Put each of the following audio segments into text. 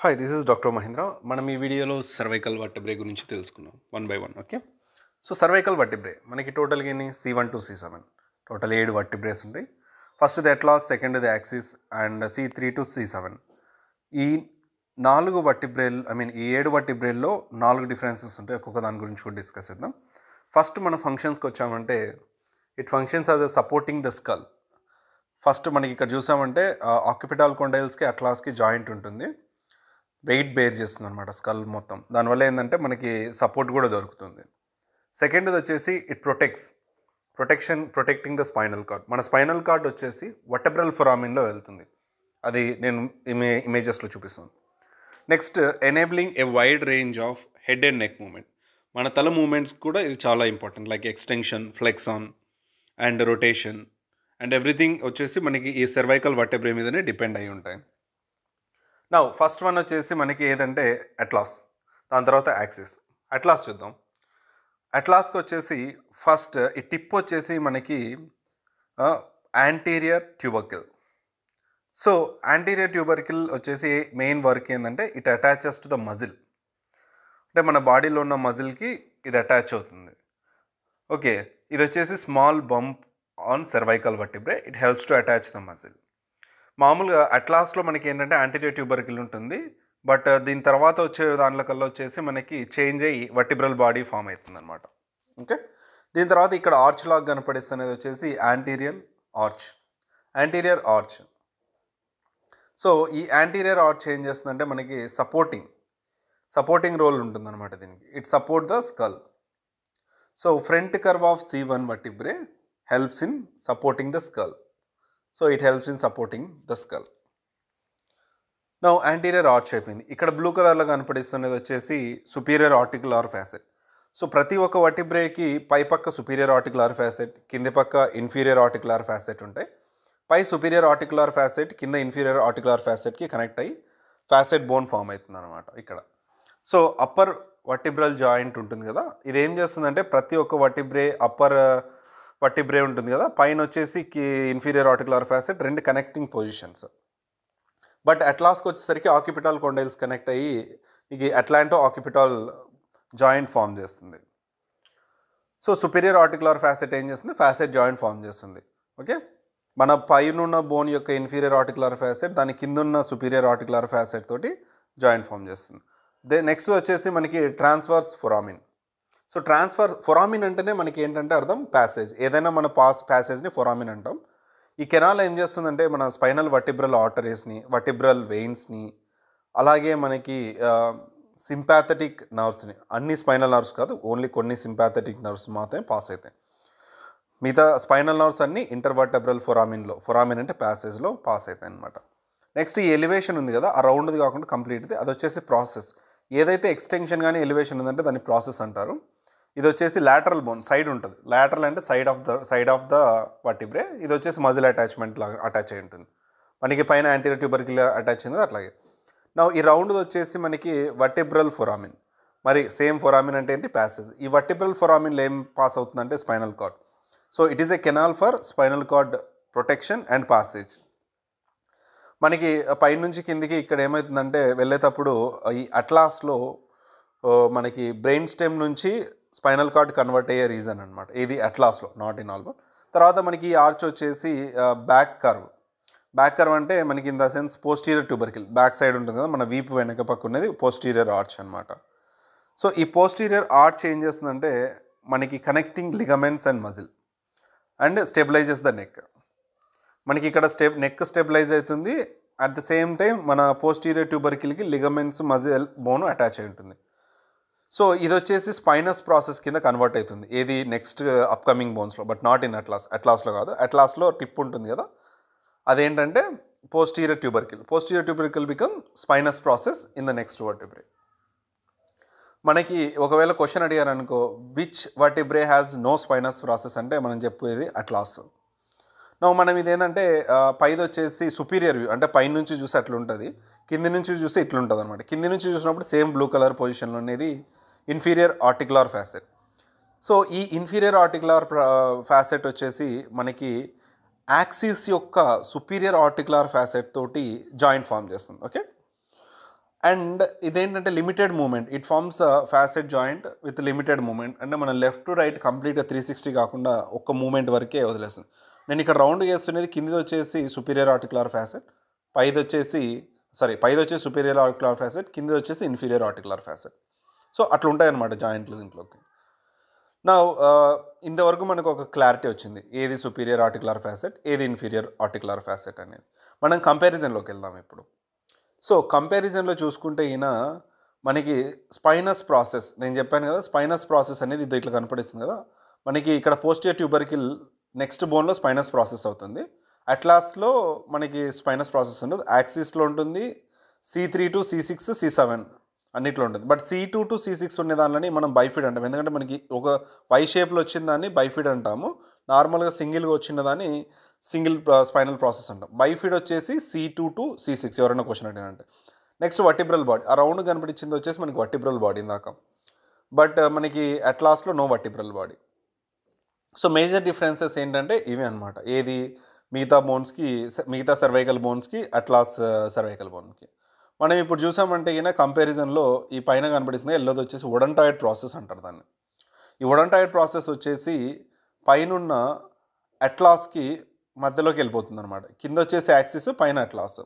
Hi this is doctor Mahendra. మనం ఈ వీడియోలో సర్వైకల్ వర్టిబ్రే గురించి తెలుసుకున్నాం one by one. Okay, so cervical vertebrae మనకి టోటల్గా ఎన్ని C1 to C7 total 7 vertebrae ఉంటాయి. ఫస్ట్ది అట్లాస్, సెకండ్ది axis and C3 to C7. ఈ 4 వర్టిబ్రేల్ ఈ 7 వర్టిబ్రేల్లో 4 డిఫరెన్సెస్ ఉంటాయి. ఒక్కొక్క దాని గురించి కూడా డిస్కస్ చేద్దాం. ఫస్ట్ మన ఫంక్షన్స్కి వచ్చామంటే it functions as a supporting the skull. First మనకి ఇక్కడ చూసామంటే ఆక్యుపిటాల్ కొండైల్స్కి అట్లాస్కి జాయింట్ ఉంటుంది, వెయిట్ బేర్ చేస్తుంది అనమాట స్కల్ మొత్తం. దానివల్ల ఏంటంటే మనకి సపోర్ట్ కూడా దొరుకుతుంది. సెకండ్ది వచ్చేసి it protecting the spinal cord. మన స్పైనల్ కార్డ్ వచ్చేసి వర్టెబ్రల్ ఫొరామిన్లో వెళ్తుంది. అది నేను ఇమేజెస్లో చూపిస్తాను. Next enabling a wide range of head and neck movement. మన తల మూమెంట్స్ కూడా ఇది చాలా important, like extension, flexion and rotation and everything వచ్చేసి మనకి ఈ సర్వైకల్ వర్టెబ్రే మీదనే డిపెండ్ అయి ఉంటాయి. నౌ ఫస్ట్ వన్ వచ్చేసి మనకి ఏదంటే అట్లాస్, దాని తర్వాత యాక్సిస్. అట్లాస్ చూద్దాం. అట్లాస్కి వచ్చేసి ఫస్ట్ ఈ టిప్ వచ్చేసి మనకి anterior tubercle. So anterior tubercle వచ్చేసి మెయిన్ వర్క్ ఏంటంటే it attaches to the muscle. అంటే మన బాడీలో ఉన్న మజిల్కి ఇది అటాచ్ అవుతుంది. ఓకే, ఇది వచ్చేసి small bump on cervical vertebrae. It helps to attach the muscle. మామూలుగా అట్లాస్లో మనకి ఏంటంటే యాంటీరియర్ ట్యూబర్కిల్ ఉంటుంది, బట్ దీని తర్వాత వచ్చే దానికల్లా వచ్చేసి మనకి చేంజ్ అయ్యి వర్టిబ్రల్ బాడీ ఫామ్ అవుతుంది అనమాట. ఓకే, దీని తర్వాత ఇక్కడ ఆర్చ్ లాగా కనపడిస్తున్నది వచ్చేసి యాంటీరియర్ ఆర్చ్. సో ఈ యాంటీరియర్ ఆర్చ్ ఏం చేస్తుందంటే మనకి సపోర్టింగ్ రోల్ ఉంటుందన్నమాట దీనికి. It support the skull. So front curve of C1 vertebrae helps in supporting the skull. So it helps in supporting the skull. Now anterior arch అయిపోయింది. ఇక్కడ blue కలర్లో కనపడిస్తున్నది వచ్చేసి సుపీరియర్ ఆర్టికులర్ ఫ్యాసెట్. సో ప్రతి ఒక్క వర్టిబ్రేకి పై పక్క superior articular facet, కింది పక్క inferior articular facet ఉంటాయి. పై సుపీరియర్ ఆర్టికులర్ ఫ్యాసెట్ కింద ఇన్ఫీరియర్ ఆర్టికులర్ ఫ్యాసెట్కి కనెక్ట్ అయ్యి ఫ్యాసెట్ బోన్ ఫామ్ అవుతుంది అనమాట ఇక్కడ. సో అప్పర్ వర్టిబ్రల్ జాయింట్ ఉంటుంది కదా, ఇది ఏం చేస్తుందంటే ప్రతి ఒక్క అప్పర్ వర్టిబ్రే ఉంటుంది కదా, పైన వచ్చేసి ఇన్ఫీరియర్ ఆర్టికులర్ ఫ్యాసెట్, రెండు కనెక్టింగ్ పొజిషన్స్. బట్ అట్లాస్కి వచ్చేసరికి ఆక్యుపిటాల్ కొండైల్స్ కనెక్ట్ అయ్యి ఇది అట్లాంటో ఆక్యుపిటాల్ జాయింట్ ఫామ్ చేస్తుంది. సో సుపీరియర్ ఆర్టికులర్ ఫ్యాసెట్ ఏం చేస్తుంది, ఫ్యాసెట్ జాయింట్ ఫామ్ చేస్తుంది. ఓకే, మన పైన ఉన్న బోన్ యొక్క ఇన్ఫీరియర్ ఆర్టికులర్ ఫ్యాసెట్ దాని కింద ఉన్న సుపీరియర్ ఆర్టికులర్ ఫ్యాసెట్ తోటి జాయింట్ ఫామ్ చేస్తుంది. నెక్స్ట్ వచ్చేసి మనకి ట్రాన్స్వర్స్ ఫొరామిన్. సో ఫొరామిన్ అంటేనే మనకి ఏంటంటే అర్థం ప్యాసేజ్. ఏదైనా మన ప్యాసేజ్ని ఫొరామిన్ అంటాం. ఈ కెనాల్ ఏం చేస్తుందంటే మన స్పైనల్ వర్టిబ్రల్ ఆర్టరీస్ని, వర్టిబ్రల్ వెయిన్స్ని, అలాగే మనకి సింపాథెటిక్ నర్వ్స్ని, అన్ని స్పైనల్ నర్వ్స్ కాదు, ఓన్లీ కొన్ని సింపాథెటిక్ నర్వ్స్ మాత్రమే పాస్ అవుతాయి. మిగతా స్పైనల్ నర్వ్స్ అన్ని ఇంటర్వర్టబ్రల్ ఫొరామిన్ అంటే ప్యాసేజ్లో పాస్ అవుతాయి అనమాట. నెక్స్ట్ ఈ ఎలివేషన్ ఉంది కదా, ఆ రౌండ్ది కాకుండా కంప్లీట్ది, అది వచ్చేసి ప్రాసెస్. ఏదైతే ఎక్స్టెన్షన్ కానీ ఎలివేషన్ ఉందంటే దాన్ని ప్రాసెస్ అంటారు. ఇది వచ్చేసి లాటరల్ బోన్, సైడ్ ఉంటుంది. లాటరల్ అంటే సైడ్ ఆఫ్ ద వర్టిబ్రే. ఇది వచ్చేసి మజిల్ అటాచ్మెంట్ లాగా అటాచ్ అయి ఉంటుంది. మనకి పైన యాంటీరియర్ ట్యూబర్కిల్ అటాచ్ అయింది అట్లాగే. నా ఈ రౌండ్ వచ్చేసి మనకి వర్టిబ్రల్ ఫొరామిన్. మరి సేమ్ ఫొరామిన్ అంటే ఏంటి, ప్యాసేజ్. ఈ వర్టిబ్రల్ ఫొరామిన్లో ఏం పాస్ అవుతుందంటే spinal cord. So it is a canal for spinal cord protection and passage. మనకి పైనుంచి కిందికి ఇక్కడ ఏమవుతుందంటే వెళ్ళేటప్పుడు ఈ అట్లాస్లో మనకి బ్రెయిన్ స్టెమ్ నుంచి స్పైనల్ కార్డ్ కన్వర్ట్ అయ్యే రీజన్ అనమాట ఇది అట్లాస్లో, నాట్ ఇన్ ఆల్. తర్వాత మనకి ఈ ఆర్చ్ వచ్చేసి బ్యాక్ కర్వ్ అంటే మనకి in the sense posterior tubercle, back side ఉంటుంది కదా, మన వీపు వెనక పక్క ఉన్నది పోస్టీరియర్ ఆర్చ్ అనమాట. సో ఈ పోస్టీరియర్ ఆర్చ్ ఏం చేస్తుందంటే మనకి connecting ligaments and muscle and stabilises the neck. మనకి ఇక్కడ నెక్ స్టెబిలైజ్ అవుతుంది, అట్ ద సేమ్ టైం మన పోస్టీరియర్ ట్యూబర్కిల్కి లిగమెంట్స్, మజిల్, బోన్ అటాచ్ అయి ఉంటుంది. సో ఇది వచ్చేసి స్పైనస్ ప్రాసెస్ కింద కన్వర్ట్ అవుతుంది ఏది నెక్స్ట్ అప్కమింగ్ బోన్స్లో, బట్ నాట్ ఇన్ అట్లాస్లో కాదు. అట్లాస్లో టిప్ ఉంటుంది కదా, అదేంటంటే posterior tubercle become spinous process in the next vertebrae. మనకి ఒకవేళ క్వశ్చన్ అడిగారు అనుకో, which vertebrae has no spinous process అంటే మనం చెప్పేది అట్లాస్. మనం ఇదేంటంటే పైది వచ్చేసి సుపీరియర్ వ్యూ, అంటే పై నుంచి చూసి అట్లా ఉంటుంది, కింది నుంచి చూసి ఇట్లుంటుంది అనమాట. కింది నుంచి చూసినప్పుడు సేమ్ బ్లూ కలర్ పొజిషన్లో అనేది ఇన్ఫీరియర్ ఆర్టికులర్ ఫ్యాసెట్. సో ఈ ఇన్ఫీరియర్ ఆర్టికులర్ ఫ్యాసెట్ వచ్చేసి మనకి యాక్సిస్ యొక్క సుపీరియర్ ఆర్టికులర్ ఫ్యాసెట్ తోటి జాయింట్ ఫామ్ చేస్తుంది. ఓకే, అండ్ ఇదేంటంటే limited movement, it forms facet joint with limited movement. అంటే మనం లెఫ్ట్ టు రైట్ కంప్లీట్గా 360 కాకుండా ఒక్క మూమెంట్ వరకే వదిలేస్తుంది. నేను ఇక్కడ రౌండ్ చేస్తున్నది కింది వచ్చేసి సుపీరియర్ ఆర్టికులర్ ఫ్యాసెట్, పైది వచ్చేసి సుపీరియర్ ఆర్టికులర్ ఫ్యాసెట్, కింది వచ్చేసి ఇన్ఫీరియర్ ఆర్టికులర్ ఫ్యాసెట్. సో అట్లా ఉంటాయి అన్నమాట జాయింట్లు దీంట్లోకి. నా ఇంతవరకు మనకు ఒక క్లారిటీ వచ్చింది, ఏది సుపీరియర్ ఆర్టికులర్ ఫ్యాసెట్, ఏది ఇన్ఫీరియర్ ఆర్టికులర్ ఫ్యాసెట్ అనేది. మనం కంపారిజన్లోకి వెళ్దాం ఇప్పుడు. సో కంపారిజన్లో చూసుకుంటే మనకి స్పైనస్ ప్రాసెస్, నేను చెప్పాను కదా స్పైనస్ ప్రాసెస్ అనేది ఇది ఇట్లా కనపడిస్తుంది కదా, మనకి ఇక్కడ పోస్టియర్ ట్యూబర్కిల్ నెక్స్ట్ బోన్లో స్పైనస్ ప్రాసెస్ అవుతుంది. అట్లాస్లో మనకి స్పైనస్ ప్రాసెస్ ఉండదు, యాక్సిస్లో ఉంటుంది. C3 to C6 C7 అన్నిట్లో ఉంటుంది. బట్ C2 to C6 ఉండే దానిలోని మనం బైఫిడ్ అంటాం, ఎందుకంటే మనకి ఒక వై షేప్లో వచ్చిన దాన్ని బైఫిడ్ అంటాము. నార్మల్గా సింగిల్గా వచ్చిన దాన్ని సింగిల్ స్పైనల్ ప్రాసెస్ అంటాం. బైఫిడ్ వచ్చేసి C2 to C6 ఎవరైనా క్వశ్చన్ అడిగినంటే. నెక్స్ట్ వర్టిబ్రల్ బాడీ, ఆ రౌండ్ కనిపించింది వచ్చేసి మనకి వర్టిబ్రల్ బాడీ ఇందాక. బట్ మనకి అట్లాస్లో no vertebral body. So major differences ఏంటంటే ఇవే అనమాట. ఏది మిగతా సర్వైకల్ బోన్స్కి అట్లాస్ సర్వైకల్ బోన్కి. మనం ఇప్పుడు చూసామంటే కంపారిజన్లో ఈ పైన కనపడిస్తుంది ఎల్లోది వచ్చేసి ఒడంటాయిడ్ ప్రాసెస్ అంటారు దాన్ని. ఈ ఒడంటాయిడ్ ప్రాసెస్ వచ్చేసి పైన అట్లాస్కి మధ్యలోకి వెళ్ళిపోతుంది అనమాట. కింద వచ్చేసి యాక్సిస్, పైన అట్లాస్.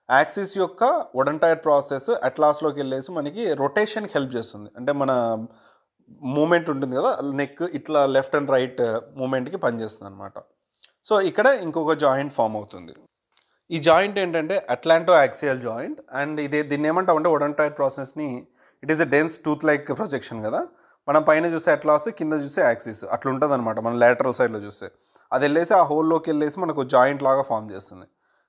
యాక్సిస్ యొక్క ఒడంటాయిడ్ ప్రాసెస్ అట్లాస్లోకి వెళ్ళేసి మనకి రొటేషన్కి హెల్ప్ చేస్తుంది. అంటే మన మూమెంట్ ఉంటుంది కదా, నెక్ ఇట్లా లెఫ్ట్ అండ్ రైట్ మూమెంట్కి పనిచేస్తుంది అనమాట. సో ఇక్కడ ఇంకొక జాయింట్ ఫామ్ అవుతుంది. ఈ జాయింట్ ఏంటంటే అట్లాంటో యాక్సియల్ జాయింట్. అండ్ దీన్ని ఏమంటామంటే ఒడంటాయిడ్ ప్రాసెస్ని it is a dense tooth like projection కదా. మనం పైన చూసే అట్లాస్, కింద చూసే యాక్సిస్ అట్లా ఉంటుంది అనమాట. మనం లాటరల్ సైడ్లో చూస్తే అది వెళ్ళేసి ఆ హోల్లోకి వెళ్ళేసి మనకు జాయింట్ లాగా ఫామ్ చేస్తుంది.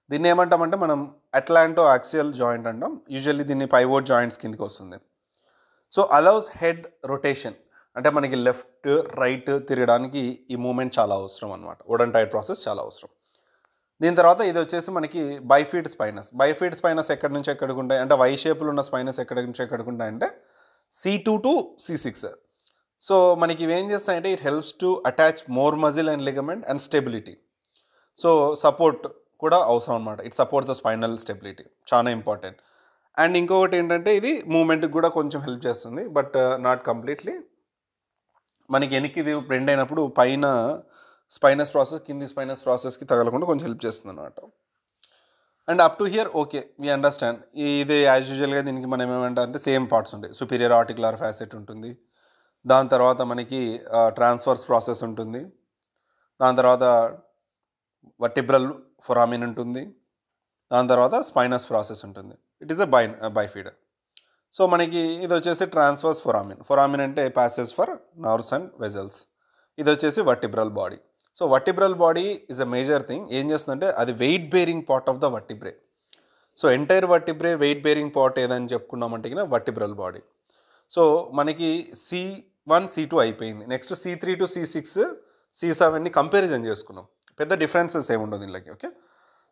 దీన్ని ఏమంటామంటే మనం అట్లాంటో యాక్సియల్ జాయింట్ అంటాం. యూజువల్లీ దీన్ని పైవోట్ జాయింట్స్ కిందకి వస్తుంది. సో అలౌస్ హెడ్ రొటేషన్, అంటే మనకి లెఫ్ట్ రైట్ తిరగడానికి ఈ మూమెంట్ చాలా అవసరం అనమాట. ఒడంటాయిడ్ ప్రాసెస్ చాలా అవసరం. దీని తర్వాత ఇది వచ్చేసి మనకి బైఫీడ్ స్పైనస్. బైఫీడ్ స్పైనస్ ఎక్కడి నుంచి ఎక్కడికి ఉంటాయి అంటే వై షేప్లో ఉన్న స్పైనస్ ఎక్కడి నుంచి ఎక్కడికి ఉంటాయంటే C2 to C6. సో మనకి ఇవేం చేస్తాయంటే it helps to attach more muscle and ligament and stability. So support కూడా అవసరం అనమాట. It support the spinal stability, చాలా ఇంపార్టెంట్. అండ్ ఇంకొకటి ఏంటంటే ఇది మూమెంట్కి కూడా కొంచెం హెల్ప్ చేస్తుంది, బట్ నాట్ కంప్లీట్లీ. మనకి వెనక్కి ఇది బెండ్ అయినప్పుడు పైన స్పైనస్ ప్రాసెస్ కింది స్పైనస్ ప్రాసెస్కి తగలకుండా కొంచెం హెల్ప్ చేస్తుంది అనమాట. And up to hear okay, we understand. ఇది యాజ్ యూజువల్గా దీనికి మనం ఏమంటారంటే సేమ్ పార్ట్స్ ఉంటాయి. సుపీరియర్ ఆర్టికులర్ ఫ్యాసెట్ ఉంటుంది, దాని తర్వాత మనకి ట్రాన్స్ఫర్స్ ప్రాసెస్ ఉంటుంది, దాని తర్వాత వర్టిబ్రల్ ఫొరామిన్ ఉంటుంది, దాని తర్వాత స్పైనస్ ప్రాసెస్ ఉంటుంది. It is a bifid. So మనకి ఇది వచ్చేసి ట్రాన్స్ఫర్స్ ఫొరామిన్ అంటే passes for nerves and vessels. ఇది వచ్చేసి vertebral body. So vertebral body is a major thing. ఏం చేస్తుందంటే అది weight bearing part of the vertebrae. So entire vertebrae weight bearing part ఏదని చెప్పుకున్నామంటే వర్టిబ్రల్ బాడీ. సో మనకి C1 C2 అయిపోయింది. Next C3 to C6 C7ని comparison చేసుకున్నాం. పెద్ద differences ఏముండదు దీనిలోకి. ఓకే,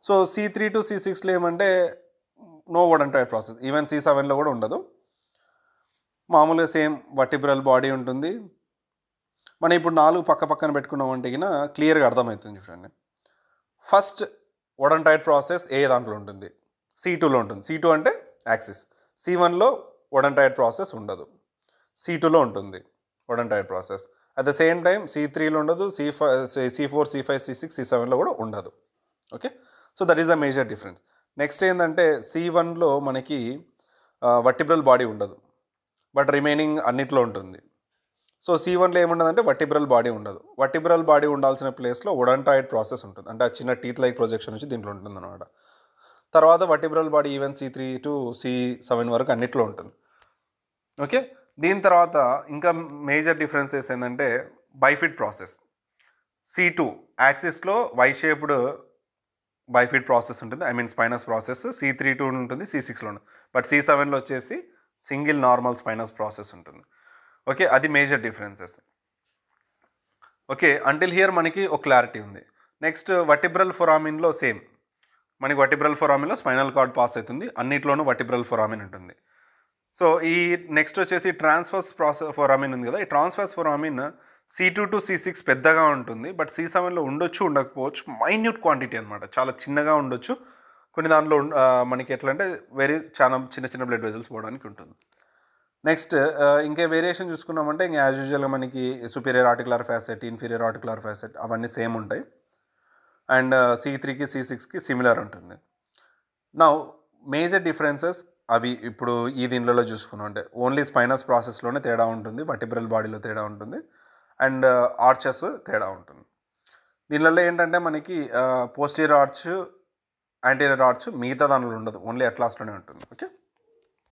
సో C3 to C6లో ఏమంటే నో ఒడంటాయిడ్ ప్రాసెస్. ఈవెన్ C7లో కూడా ఉండదు. మామూలుగా సేమ్ వర్టిబ్రల్ బాడీ ఉంటుంది. మనం ఇప్పుడు 4 పక్కన పెట్టుకున్నామంటే క్లియర్గా అర్థమవుతుంది చూడండి. ఫస్ట్ ఒడంటాయిడ్ ప్రాసెస్ ఏ దాంట్లో ఉంటుంది? C2లో ఉంటుంది. C2 అంటే యాక్సిస్. C1లో ఒడంటాయిడ్ ప్రాసెస్ ఉండదు, C2లో ఉంటుంది odontoid process. At the same time C3లో ఉండదు, C4 C5 C6 C7లో కూడా ఉండదు. Okay, so that is the major difference. Next ఏంటంటే C1లో మనకి వర్టిబ్రల్ బాడీ ఉండదు, బట్ రిమైనింగ్ అన్నిట్లో ఉంటుంది. సో C1లో ఏముండదంటే వర్టిబ్రల్ బాడీ ఉండదు. వర్టిబ్రల్ బాడీ ఉండాల్సిన ప్లేస్లో ఒడంటాయిడ్ ప్రాసెస్ ఉంటుంది, అంటే ఆ చిన్న టీత్ లైక్ ప్రొజెక్షన్ వచ్చి దీంట్లో ఉంటుంది అనమాట. తర్వాత vertebral body even C3 to C7 వరకు అన్నిట్లో ఉంటుంది. ఓకే, దీని తర్వాత ఇంకా మేజర్ డిఫరెన్సెస్ ఏంటంటే బైఫిడ్ ప్రాసెస్. C2 యాక్సిస్లో వై షేప్డ్ బైఫిడ్ ప్రాసెస్ ఉంటుంది, I mean spinous process. C3 ఉంటుంది, C6లో ఉంటుంది. బట్ C7లో వచ్చేసి సింగిల్ నార్మల్ స్పైనస్ ప్రాసెస్ ఉంటుంది. ఓకే, అది major differences. Okay, until here మనకి ఒక క్లారిటీ ఉంది. నెక్స్ట్ వర్టిబ్రల్ ఫొరామిన్లో సేమ్, మనకి వర్టిబ్రల్ ఫొరామిన్లో స్పైనల్ కార్డ్ పాస్ అవుతుంది, అన్నిట్లోనూ వర్టిబ్రల్ ఫొరామిన్ ఉంటుంది. సో ఈ నెక్స్ట్ వచ్చేసి ట్రాన్స్ఫర్స్ ఫొరామిన్ ఉంది కదా, ఈ transfers foramen C2 to C6 పెద్దగా ఉంటుంది, బట్ C7లో ఉండొచ్చు ఉండకపోవచ్చు. మైన్యూట్ క్వాంటిటీ అనమాట, చాలా చిన్నగా ఉండొచ్చు, కొన్ని దాంట్లో మనకి ఎట్లా అంటే చాలా చిన్న చిన్న బ్లడ్ వెజల్స్ పోవడానికి ఉంటుంది. నెక్స్ట్ ఇంకా వేరియేషన్ చూసుకున్నామంటే ఇంకా యాజ్ యూజువల్గా మనకి superior articular facet, inferior articular facet అవన్నీ సేమ్ ఉంటాయి. అండ్ C3కి C6కి సిమిలర్ ఉంటుంది. నౌ మేజర్ డిఫరెన్సెస్ అవి ఇప్పుడు ఈ దీనిలో చూసుకున్నాం అంటే ఓన్లీ స్పైనస్ ప్రాసెస్లోనే తేడా ఉంటుంది, వర్టిబ్రల్ బాడీలో తేడా ఉంటుంది, అండ్ ఆర్చెస్ తేడా ఉంటుంది. దీనిలో ఏంటంటే మనకి పోస్టీరియర్ ఆర్చ్, యాంటీరియర్ ఆర్చ్ మిగతా దానిలో ఉండదు, ఓన్లీ అట్లాస్లోనే ఉంటుంది. ఓకే.